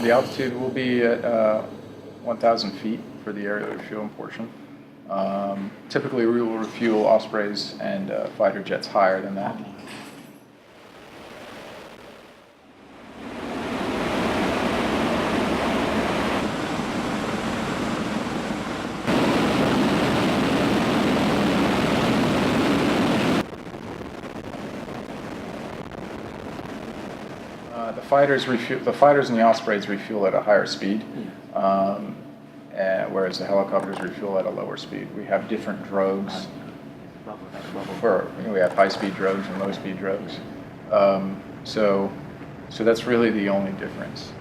The altitude will be at 1,000 feet for the aerial refueling portion. Typically, we will refuel Ospreys and fighter jets higher than that. The fighters and the Ospreys refuel at a higher speed, whereas the helicopters refuel at a lower speed. We have different drogues. We have high-speed drogues and low-speed drogues. So that's really the only difference.